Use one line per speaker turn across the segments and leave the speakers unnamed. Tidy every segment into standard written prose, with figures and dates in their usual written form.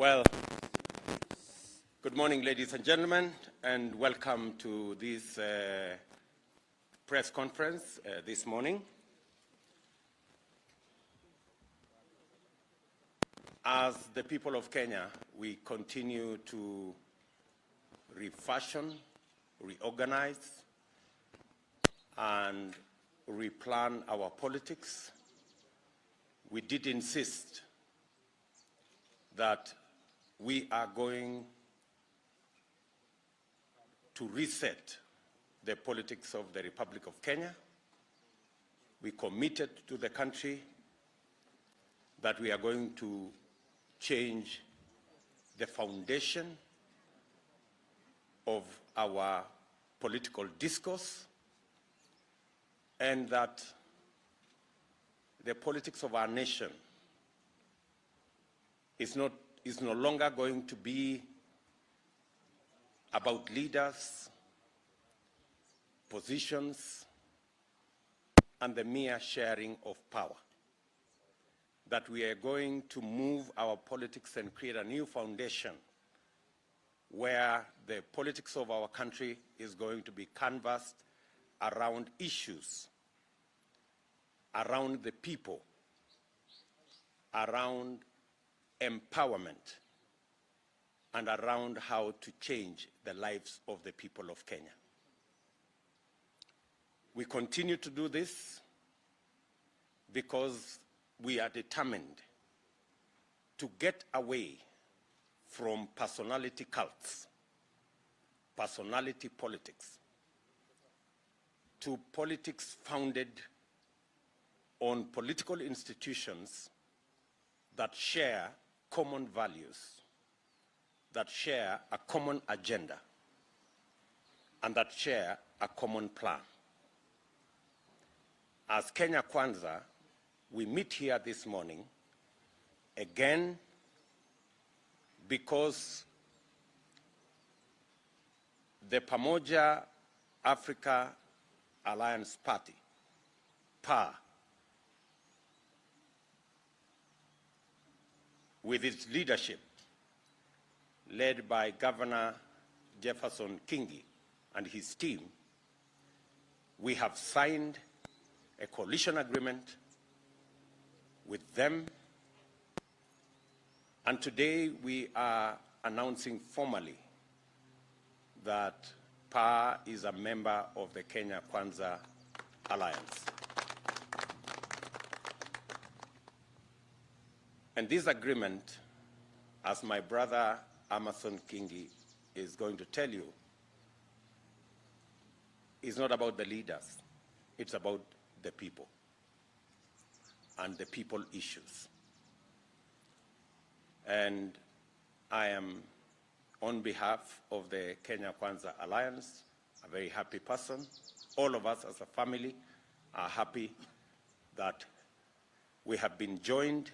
Well, good morning, ladies and gentlemen, and welcome to this press conference this morning. As the people of Kenya, we continue to refashion, reorganize, and replan our politics. We did insist that we are going to reset the politics of the Republic of Kenya. We committed to the country that we are going to change the foundation of our political discourse, and that the politics of our nation is no longer going to be about leaders, positions, and the mere sharing of power. That we are going to move our politics and create a new foundation where the politics of our country is going to be canvassed around issues, around the people, around empowerment, and around how to change the lives of the people of Kenya. We continue to do this because we are determined to get away from personality cults, personality politics, to politics founded on political institutions that share common values, that share a common agenda, and that share a common plan. As Kenya Kwanza, we meet here this morning again because the Pamoja Africa Alliance Party, PA, with its leadership, led by Governor Jefferson Kingi and his team, we have signed a coalition agreement with them, and today we are announcing formally that PA is a member of the Kenya Kwanza Alliance. And this agreement, as my brother Amason Kingi is going to tell you, is not about the leaders. It's about the people and the people issues. And I am, on behalf of the Kenya Kwanza Alliance, a very happy person. All of us as a family are happy that we have been joined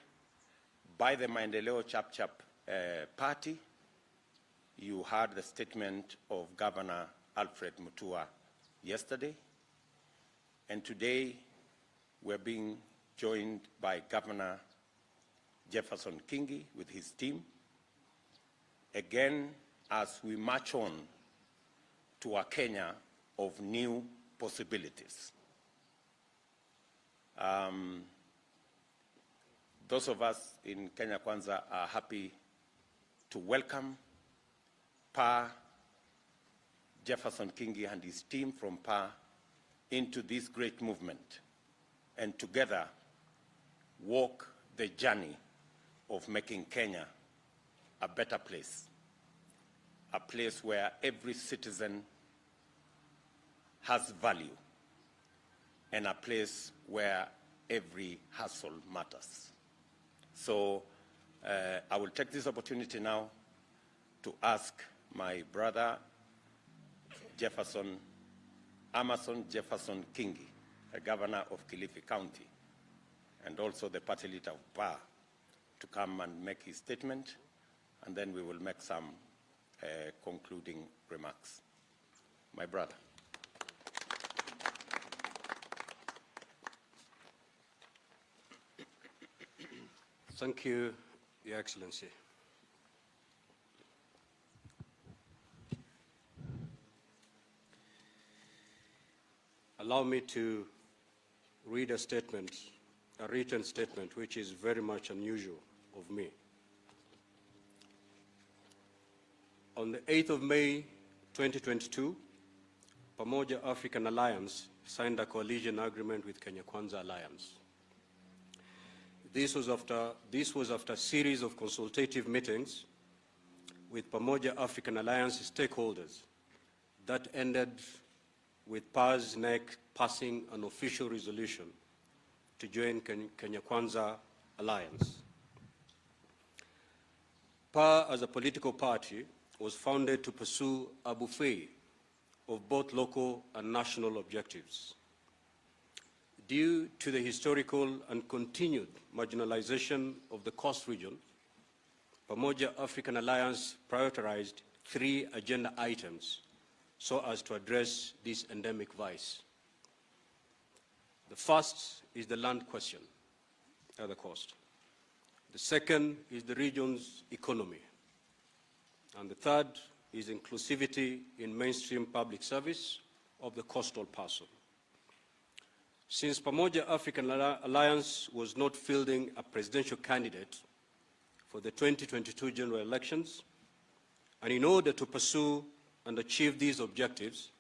by the Maendeleo Chap Chap party. You heard the statement of Governor Alfred Mutua yesterday, and today we're being joined by Governor Jefferson Kingi with his team, again as we march on to a Kenya of new possibilities. Those of us in Kenya Kwanza are happy to welcome PA, Jefferson Kingi and his team from PA into this great movement, and together walk the journey of making Kenya a better place, a place where every citizen has value, and a place where every hustle matters. So I will take this opportunity now to ask my brother Amason Jefferson Kingi, the governor of Kilifi County, and also the party leader of PA, to come and make his statement, and then we will make some concluding remarks. My brother.
Thank you, Your Excellency. allow me to read a statement, a written statement, which is very much unusual of me. On the 8th of May, 2022, Pamoja African Alliance signed a coalition agreement with Kenya Kwanza Alliance. This was after a series of consultative meetings with Pamoja African Alliance stakeholders that ended with PA's NEC passing an official resolution to join Kenya Kwanza Alliance. PA, as a political party, was founded to pursue a buffet of both local and national objectives. Due to the historical and continued marginalization of the Coast region, Pamoja African Alliance prioritized 3 agenda items so as to address this endemic vice. The first is the land question at the coast. The second is the region's economy. And the third is inclusivity in mainstream public service of the coastal person. Since Pamoja African Alliance was not fielding a presidential candidate for the 2022 general elections, and in order to pursue and achieve these objectives,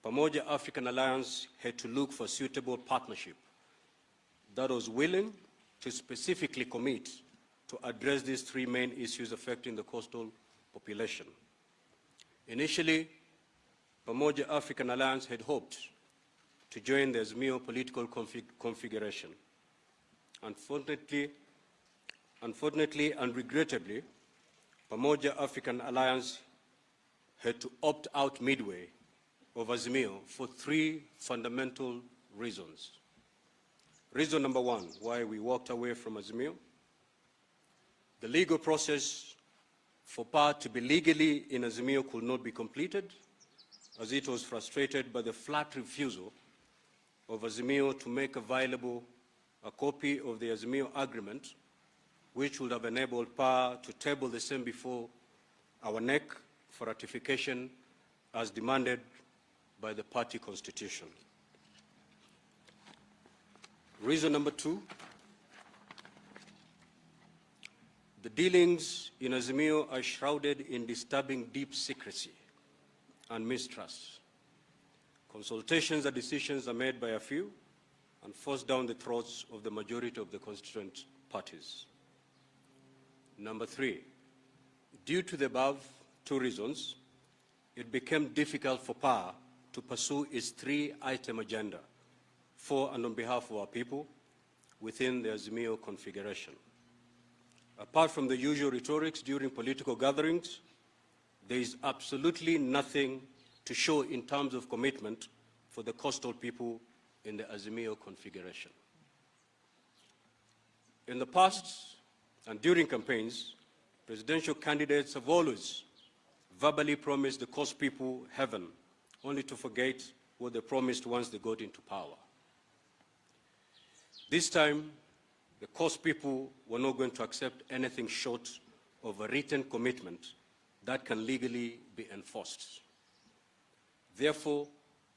Pamoja African Alliance had to look for a suitable partnership that was willing to specifically commit to address these 3 main issues affecting the coastal population. Initially, Pamoja African Alliance had hoped to join the Azimio political configuration. Unfortunately and regrettably, Pamoja African Alliance had to opt out midway of Azimio for 3 fundamental reasons. Reason number 1, why we walked away from Azimio: the legal process for PA to be legally in Azimio could not be completed, as it was frustrated by the flat refusal of Azimio to make available a copy of the Azimio agreement, which would have enabled PA to table the same before our NEC for ratification as demanded by the party constitution. Reason number 2, the dealings in Azimio are shrouded in disturbing deep secrecy and mistrust. Consultations and decisions are made by a few and forced down the throats of the majority of the constituent parties. Number 3, due to the above 2 reasons, it became difficult for PA to pursue its 3-item agenda for and on behalf of our people within the Azimio configuration. Apart from the usual rhetorics during political gatherings, there is absolutely nothing to show in terms of commitment for the coastal people in the Azimio configuration. In the past and during campaigns, presidential candidates have always verbally promised the coast people heaven, only to forget what they promised once they got into power. This time, the coast people were not going to accept anything short of a written commitment that can legally be enforced. Therefore,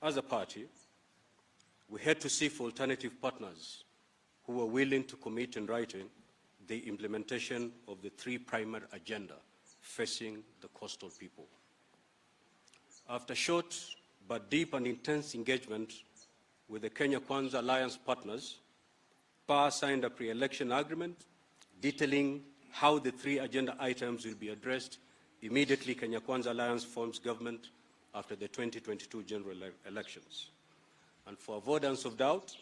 as a party, we had to seek for alternative partners who were willing to commit in writing the implementation of the 3 primary agenda facing the coastal people. After short but deep and intense engagement with the Kenya Kwanza Alliance partners, PA signed a pre-election agreement detailing how the 3 agenda items will be addressed immediately Kenya Kwanza Alliance forms government after the 2022 general elections. And for avoidance of doubt,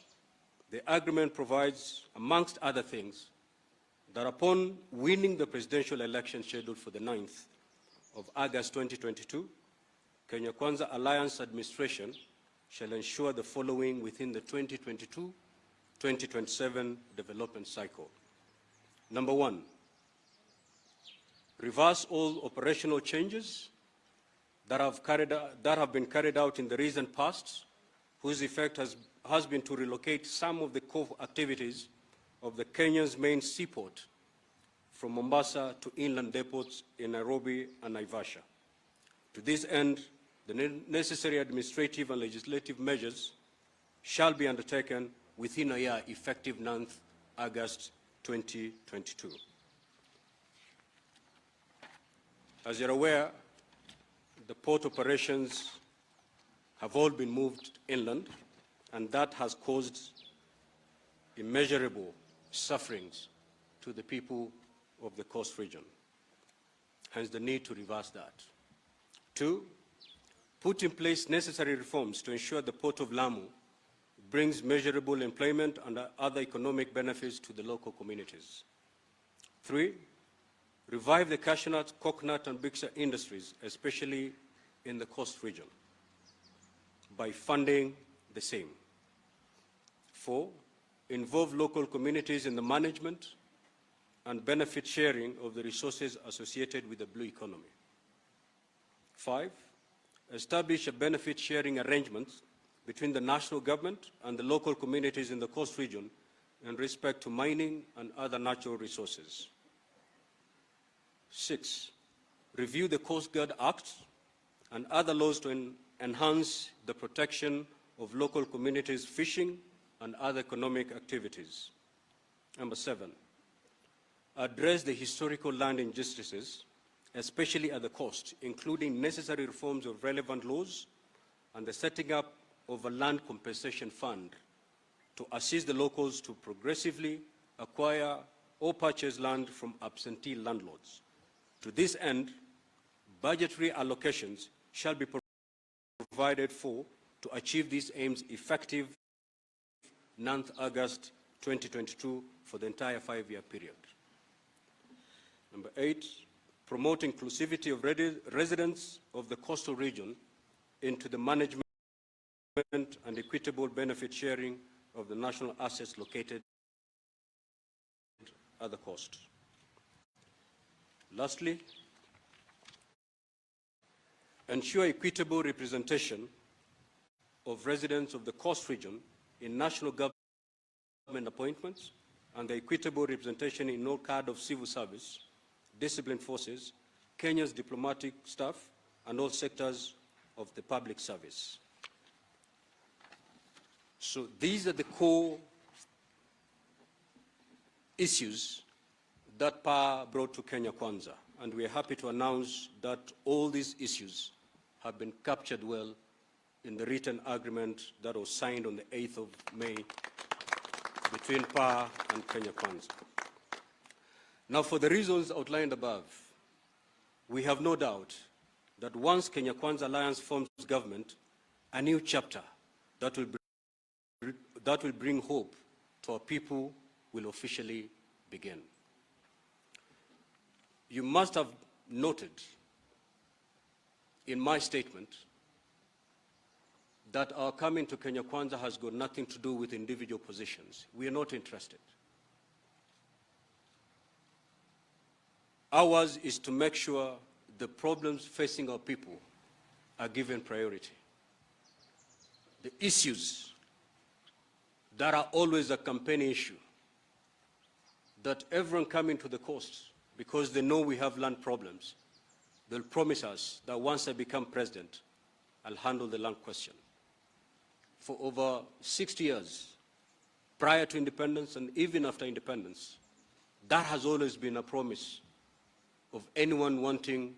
the agreement provides, amongst other things, that upon winning the presidential election scheduled for the 9th of August 2022, Kenya Kwanza Alliance administration shall ensure the following within the 2022-2027 development cycle. Number 1, reverse all operational changes that have been carried out in the recent past, whose effect has been to relocate some of the core activities of the Kenya's main seaport from Mombasa to inland depots in Nairobi and Naivasha. To this end, the necessary administrative and legislative measures shall be undertaken within a year, effective 9th August 2022. As you're aware, the port operations have all been moved inland, and that has caused immeasurable sufferings to the people of the coast region. Hence the need to reverse that. 2, put in place necessary reforms to ensure the Port of Lamu brings measurable employment and other economic benefits to the local communities. 3, revive the cashew nut, coconut, and bixia industries, especially in the coast region, by funding the same. 4, involve local communities in the management and benefit sharing of the resources associated with the blue economy. 5, establish a benefit sharing arrangement between the national government and the local communities in the coast region in respect to mining and other natural resources. 6, review the Coast Guard Act and other laws to enhance the protection of local communities' fishing and other economic activities. Number 7, address the historical land injustices, especially at the coast, including necessary reforms of relevant laws and the setting up of a land compensation fund to assist the locals to progressively acquire or purchase land from absentee landlords. To this end, budgetary allocations shall be provided for to achieve these aims effective 9th August 2022 for the entire 5-year period. Number 8, promote inclusivity of residents of the coastal region into the management and equitable benefit sharing of the national assets located at the coast. Lastly, ensure equitable representation of residents of the coast region in national government appointments and the equitable representation in all cadre of civil service, disciplined forces, Kenya's diplomatic staff, and all sectors of the public service. So these are the core issues that PA brought to Kenya Kwanza, and we are happy to announce that all these issues have been captured well in the written agreement that was signed on the 8th of May between PA and Kenya Kwanza. Now, for the reasons outlined above, we have no doubt that once Kenya Kwanza Alliance forms government, a new chapter that will bring hope to our people will officially begin. You must have noted in my statement that our coming to Kenya Kwanza has got nothing to do with individual positions. We are not interested. Ours is to make sure the problems facing our people are given priority. The issues that are always a campaign issue, that everyone coming to the coast, because they know we have land problems, they'll promise us that once I become president, I'll handle the land question. For over 60 years, prior to independence and even after independence, that has always been a promise of anyone wanting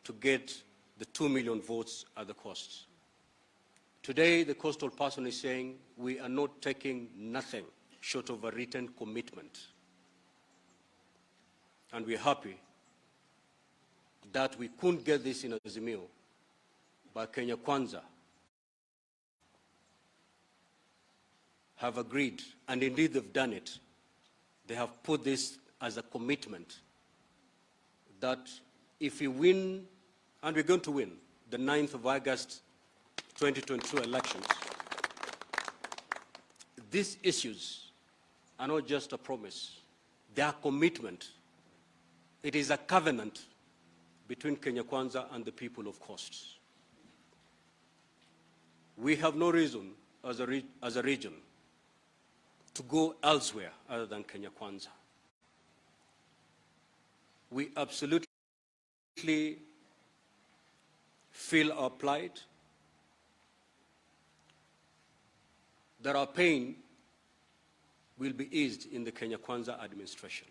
to get the 2 million votes at the coast. Today, the coastal person is saying we are not taking nothing short of a written commitment. And we're happy that we couldn't get this in Azimio, but Kenya Kwanza have agreed, and indeed they've done it. They have put this as a commitment that if we win, and we're going to win, the 9th of August 2022 elections, these issues are not just a promise, they are commitment. It is a covenant between Kenya Kwanza and the people of Coast. We have no reason as a region to go elsewhere other than Kenya Kwanza. We absolutely feel our plight that our pain will be eased in the Kenya Kwanza administration.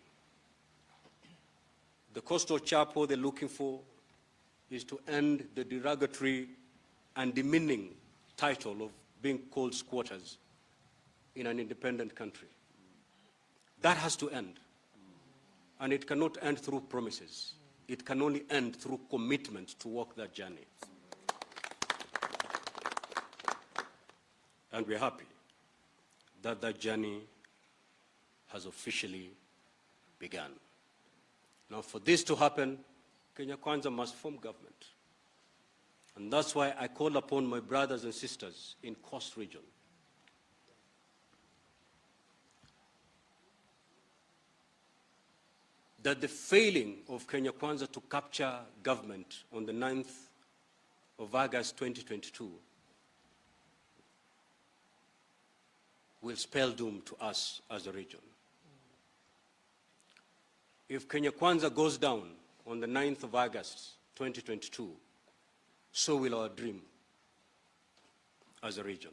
The coastal chapo they're looking for is to end the derogatory and demeaning title of being called squatters in an independent country. That has to end. And it cannot end through promises. It can only end through commitment to walk that journey. And we're happy that that journey has officially begun. Now, for this to happen, Kenya Kwanza must form government. And that's why I call upon my brothers and sisters in Coast Region that the failing of Kenya Kwanza to capture government on the 9th of August 2022 will spell doom to us as a region. If Kenya Kwanza goes down on the 9th of August 2022, so will our dream as a region.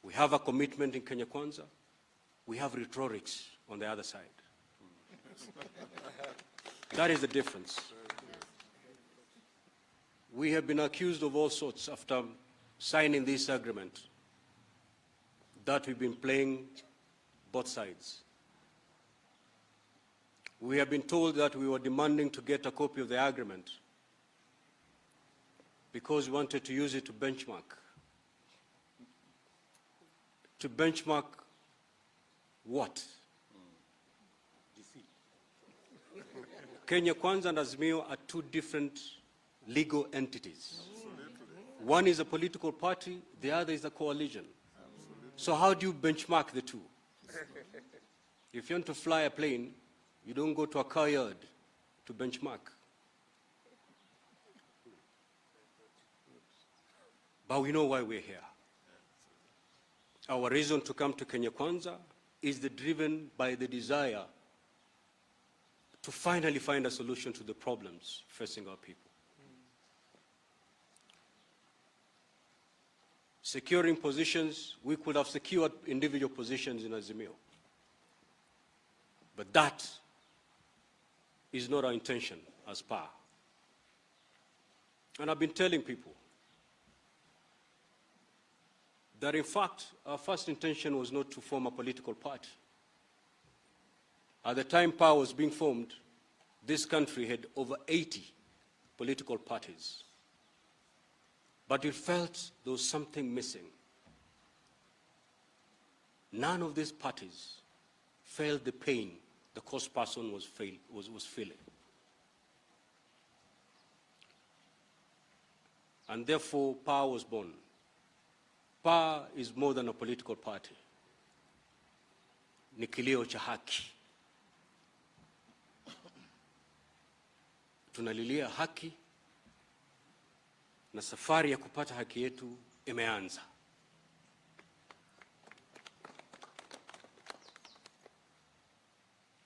We have a commitment in Kenya Kwanza. We have rhetorics on the other side. That is the difference. We have been accused of all sorts after signing this agreement, that we've been playing both sides. We have been told that we were demanding to get a copy of the agreement because we wanted to use it to benchmark. To benchmark what? Kenya Kwanza and Azimio are two different legal entities. One is a political party, the other is a coalition. So how do you benchmark the two? If you want to fly a plane, you don't go to a car yard to benchmark. But we know why we're here. Our reason to come to Kenya Kwanza is driven by the desire to finally find a solution to the problems facing our people. Securing positions, we could have secured individual positions in Azimio. But that is not our intention as PA. And I've been telling people that in fact, our first intention was not to form a political party. At the time PA was being formed, this country had over 80 political parties. But we felt there was something missing. None of these parties felt the pain the coast person was feeling. And therefore, PA was born. PA is more than a political party. Ni kilio cha haki. Tunalilia haki, na safari ya kupata haki yetu imeanza.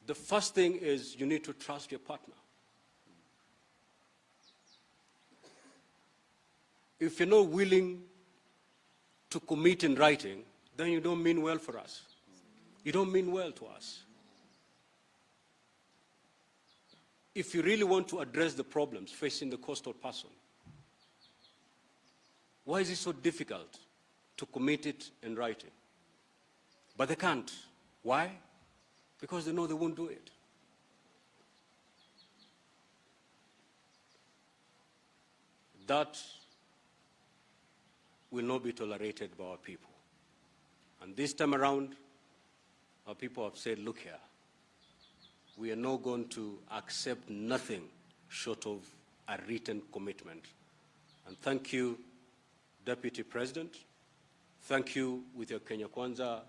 The first thing is you need to trust your partner. If you're not willing to commit in writing, then you don't mean well for us. You don't mean well to us. If you really want to address the problems facing the coastal person, why is it so difficult to commit it in writing? But they can't. Why? Because they know they won't do it. That will not be tolerated by our people. And this time around, our people have said, look here, we are not going to accept nothing short of a written commitment. And thank you, Deputy President. Thank you with your Kenya Kwanza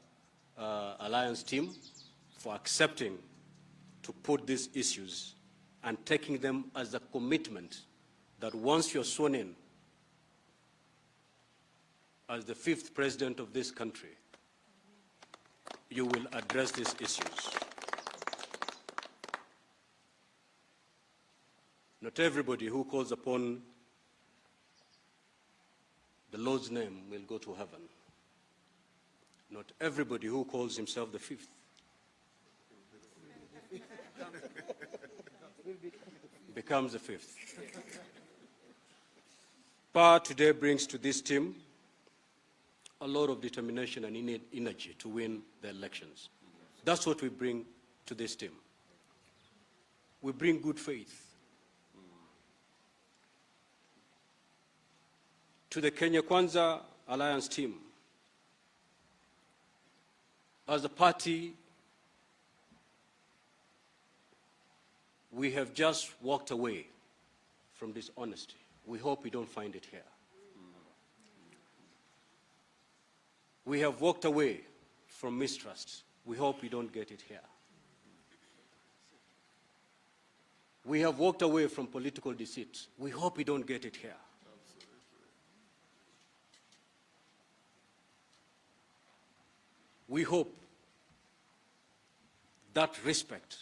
Alliance team for accepting to put these issues and taking them as a commitment that once you're sworn in as the 5th president of this country, you will address these issues. Not everybody who calls upon the Lord's name will go to heaven. Not everybody who calls himself the fifth becomes the fifth. PAR today brings to this team a lot of determination and energy to win the elections. That's what we bring to this team. We bring good faith. To the Kenya Kwanza Alliance team, as a party, we have just walked away from dishonesty. We hope we don't find it here. We have walked away from mistrust. We hope we don't get it here. We have walked away from political deceit. We hope we don't get it here. We hope that respect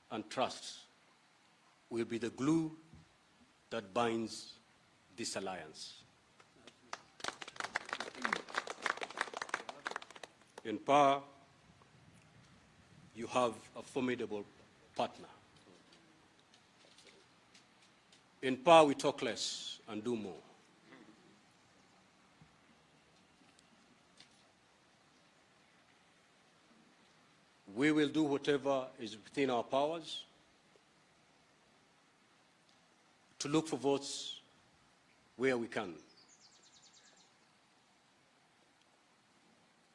and trust will be the glue that binds this alliance. In PAR, you have a formidable partner. In PAR, we talk less and do more. We will do whatever is within our powers to look for votes where we can.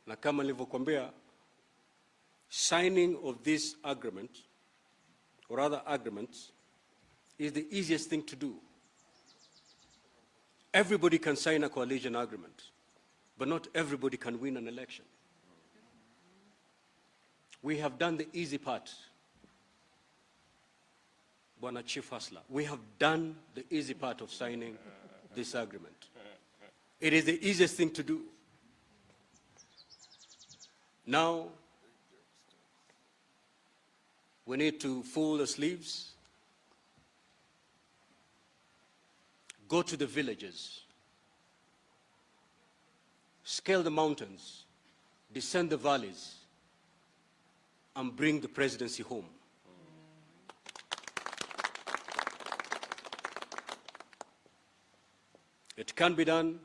Na kama nilivyokuambia, signing of this agreement, or other agreements, is the easiest thing to do. Everybody can sign a coalition agreement, but not everybody can win an election. We have done the easy part. Bwana Chief Hustler, we have done the easy part of signing this agreement. It is the easiest thing to do. Now, we need to fold the sleeves, go to the villages, scale the mountains, descend the valleys, and bring the presidency home. It can be done,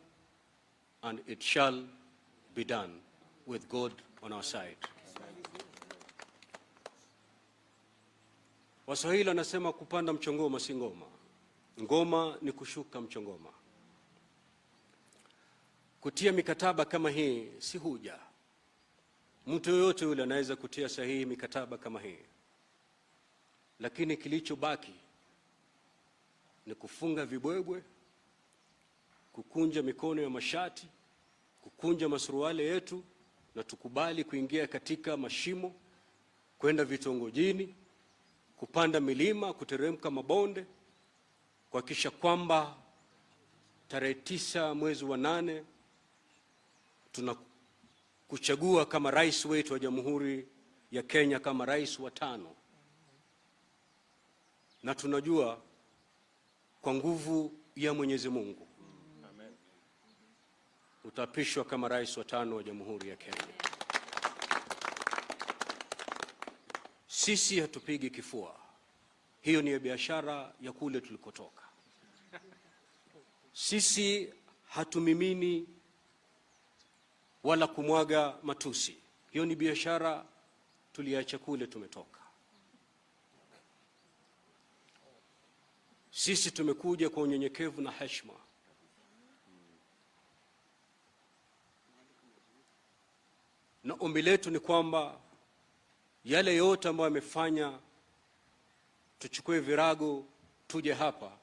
and it shall be done with God on our side. Waswahili wanasema kupanda mchongoma si ngoma. Ngoma ni kushuka mchongoma. Kutia mikataba kama hii si huja. Mtu yoyote yule anaweza kutia sahihi mikataba kama hii. Lakini kilichobaki ni kufunga vibwebwe, kukunja mikono ya mashati, kukunja masuruali yetu, na tukubali kuingia katika mashimo, kwenda vitongojini, kupanda milima, kuteremka mabonde, kuhakikisha kwamba tarehe 9 mwezi wa 8 tunakuchagua kama rais wetu wa Jamhuri ya Kenya, kama rais wa 5. Na tunajua kwa nguvu ya Mwenyezi Mungu, amen, utapishwa kama rais wa 5 wa Jamhuri ya Kenya. Sisi hatupigi kifua. Hiyo ni biashara ya kule tulikotoka. Sisi hatumimini wala kumwaga matusi. Hiyo ni biashara tuliacha kule tumetoka. Sisi tumekuja kwa unyenyekevu na heshima. Na ombi letu ni kwamba yale yote ambayo yamefanya tuchukue virago tuje hapa,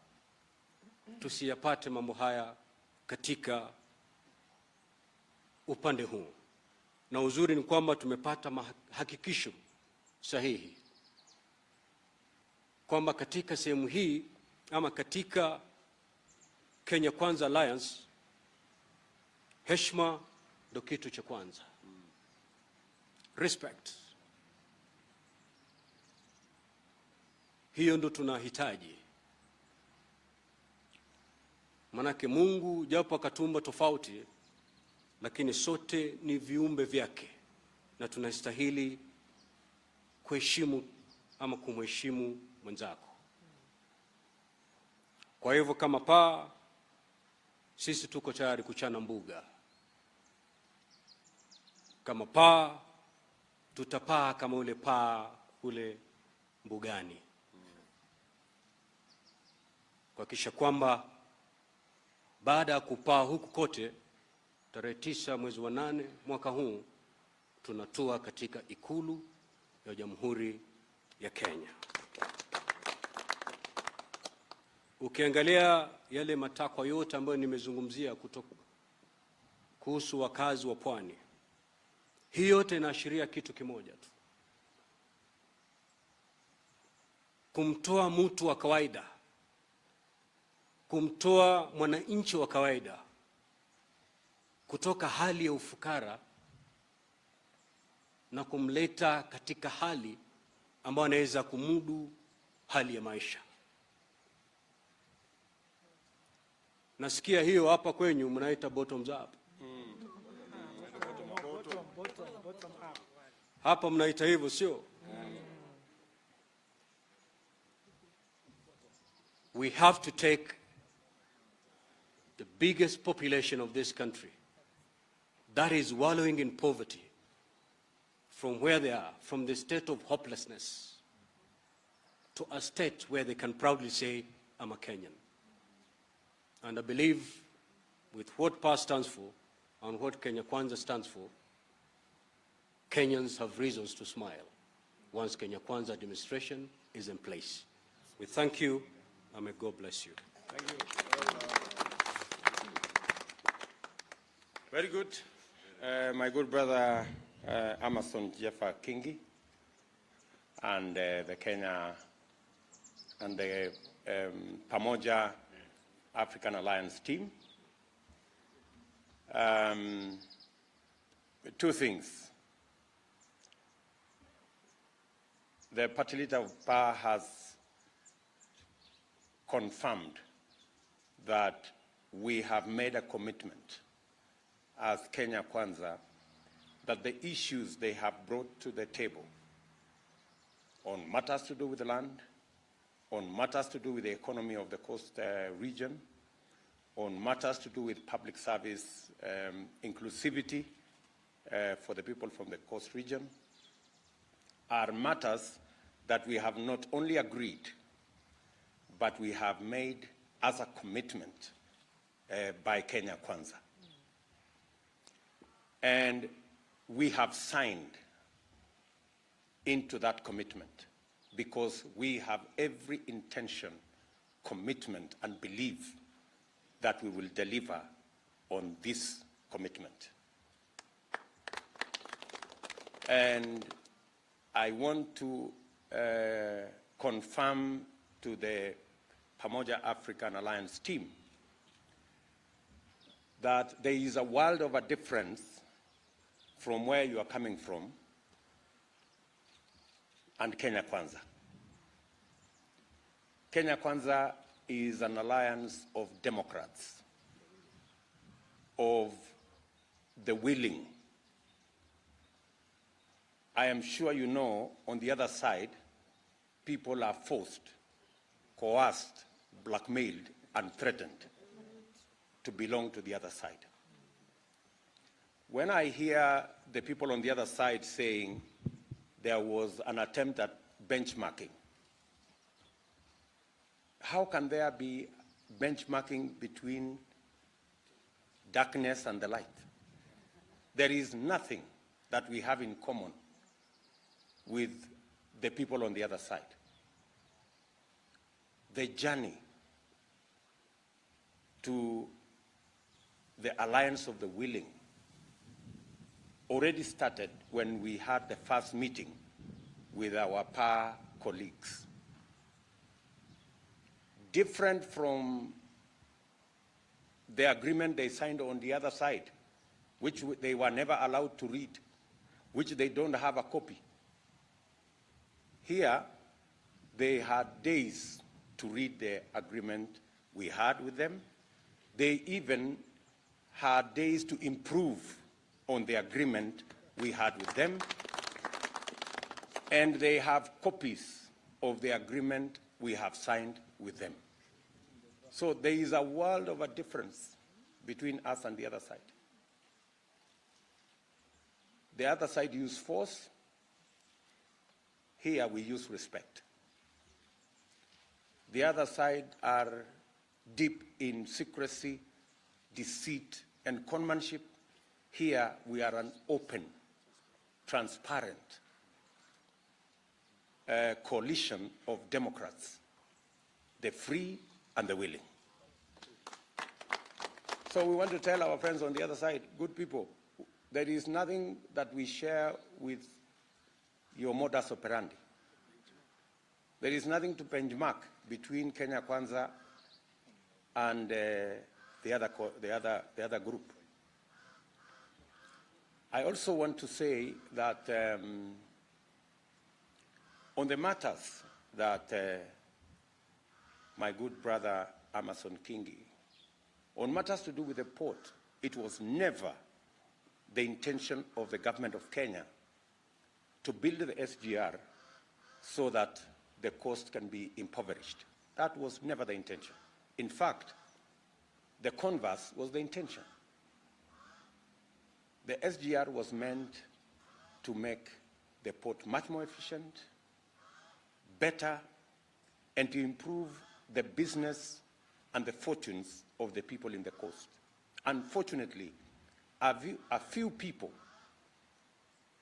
tusiyapate mambo haya katika upande huu. Na uzuri ni kwamba tumepata hakikisho sahihi kwamba katika sehemu hii, ama katika Kenya Kwanza Alliance, heshima ndio kitu cha kwanza. Respect. Hiyo ndo tunahitaji. Manake Mungu japo akatumba tofauti, lakini sote ni viumbe vyake na tunastahili kuheshimu ama kumheshimu mwenzako. Kwa hivyo kama paa, sisi tuko tayari kuchana mbuga. Kama paa, tutapaa kama ule paa kule mbugani, kuhakikisha kwamba baada ya kupaa huku kote, tarehe 9 mwezi wa 8 mwaka huu tunatua katika ikulu ya Jamhuri ya Kenya. Ukiangalia yale matakwa yote ambayo nimezungumzia kuhusu wakazi wa pwani, hii yote inaashiria kitu kimoja tu: kumtoa mtu wa kawaida, kumtoa mwananchi wa kawaida kutoka hali ya ufukara na kumleta katika hali ambayo anaweza kumudu hali ya maisha. Nasikia hiyo hapa kwenyu mnaita bottoms up. Hapa mnaita hivyo, sio? We have to take the biggest population of this country that is wallowing in poverty from where they are, from the state of hopelessness, to a state where they can proudly say, I'm a Kenyan. And I believe with what PAS stands for and what Kenya Kwanza stands for, Kenyans have reasons to smile once Kenya Kwanza administration is in place. We thank you, and may God bless you.
Thank you. Very good. My good brother Amason Kingi and the Kenya and the Pamoja African Alliance team. Two things. The party leader of PAR has confirmed that we have made a commitment as Kenya Kwanza that the issues they have brought to the table on matters to do with the land, on matters to do with the economy of the coast region, on matters to do with public service inclusivity for the people from the coast region, are matters that we have not only agreed, but we have made as a commitment by Kenya Kwanza. And we have signed into that commitment because we have every intention, commitment, and belief that we will deliver on this commitment. And I want to confirm to the Pamoja African Alliance team that there is a world of a difference from where you are coming from and Kenya Kwanza. Kenya Kwanza is an alliance of Democrats, of the willing. I am sure you know, on the other side, people are forced, coerced, blackmailed, and threatened to belong to the other side. When I hear the people on the other side saying there was an attempt at benchmarking, how can there be benchmarking between darkness and the light? There is nothing that we have in common with the people on the other side. The journey to the alliance of the willing already started when we had the first meeting with our PAR colleagues. Different from the agreement they signed on the other side, which they were never allowed to read, which they don't have a copy. Here, they had days to read the agreement we had with them. They even had days to improve on the agreement we had with them, and they have copies of the agreement we have signed with them. So there is a world of a difference between us and the other side. The other side use force. Here we use respect. The other side are deep in secrecy, deceit, and conmanship. Here we are an open, transparent coalition of Democrats, the free and the willing. So we want to tell our friends on the other side, good people, there is nothing that we share with your modus operandi. There is nothing to benchmark between Kenya Kwanza and the other group. I also want to say that on the matters that my good brother Amason Kingi, on matters to do with the port, it was never the intention of the government of Kenya to build the SGR so that the coast can be impoverished. That was never the intention. In fact, the converse was the intention. The SGR was meant to make the port much more efficient, better, and to improve the business and the fortunes of the people in the coast. Unfortunately, a few people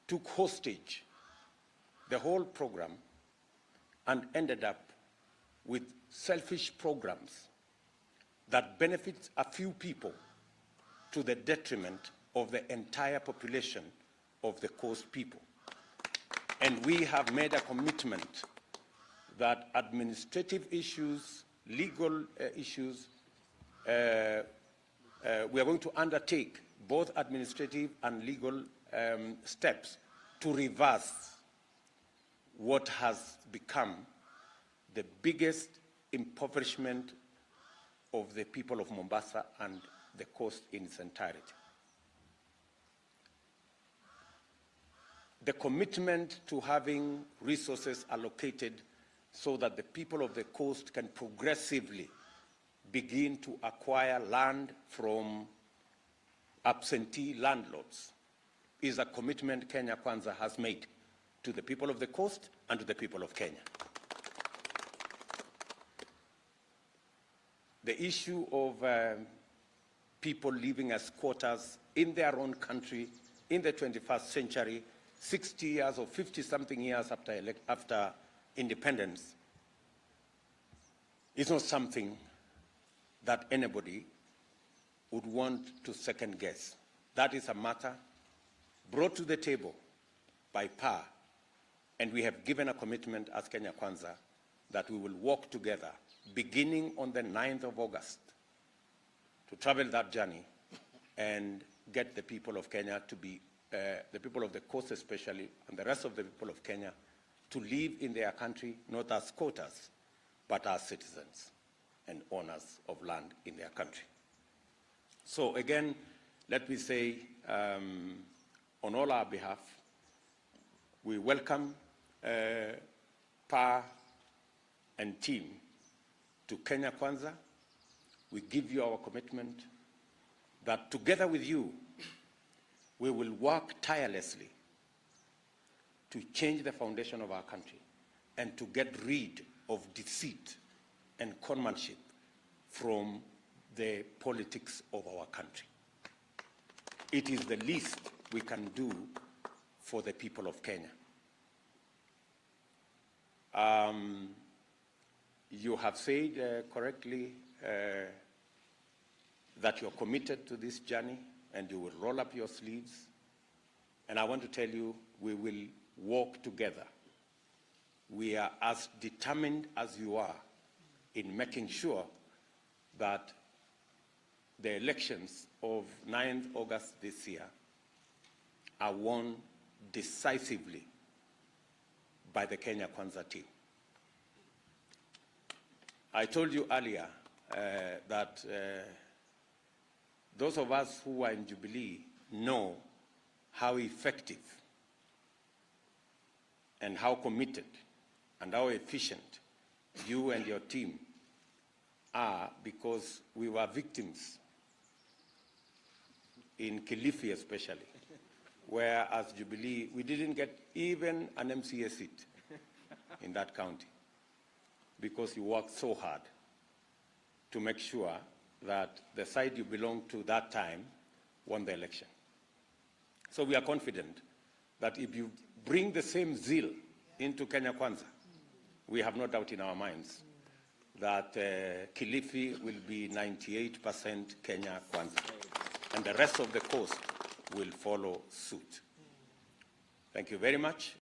took hostage the whole program and ended up with selfish programs that benefit a few people to the detriment of the entire population of the coast people. And we have made a commitment that administrative issues, legal issues, we are going to undertake both administrative and legal steps to reverse what has become the biggest impoverishment of the people of Mombasa and the coast in its entirety. The commitment to having resources allocated so that the people of the coast can progressively begin to acquire land from absentee landlords is a commitment Kenya Kwanza has made to the people of the coast and to the people of Kenya. The issue of people living as squatters in their own country in the 21st century, 60 years or 50-something years after independence, is not something that anybody would want to second guess. That is a matter brought to the table by power, and we have given a commitment as Kenya Kwanza that we will work together beginning on the 9th of August to travel that journey and get the people of Kenya to be, the people of the coast especially, and the rest of the people of Kenya to live in their country not as squatters, but as citizens and owners of land in their country. So again, let me say, on all our behalf, we welcome PA and team to Kenya Kwanza. We give you our commitment that together with you, we will work tirelessly to change the foundation of our country and to get rid of deceit and conmanship from the politics of our country. It is the least we can do for the people of Kenya. You have said correctly that you're committed to this journey and you will roll up your sleeves. And I want to tell you, we will walk together. We are as determined as you are in making sure that the elections of 9th August this year are won decisively by the Kenya Kwanza team. I told you earlier that those of us who are in Jubilee know how effective and how committed and how efficient you and your team are, because we were victims in Kilifi especially, where as Jubilee, we didn't get even an MCA seat in that county because you worked so hard to make sure that the side you belonged to that time won the election. So we are confident that if you bring the same zeal into Kenya Kwanza, we have no doubt in our minds that Kilifi will be 98% Kenya Kwanza, and the rest of the coast will follow suit. Thank you very much.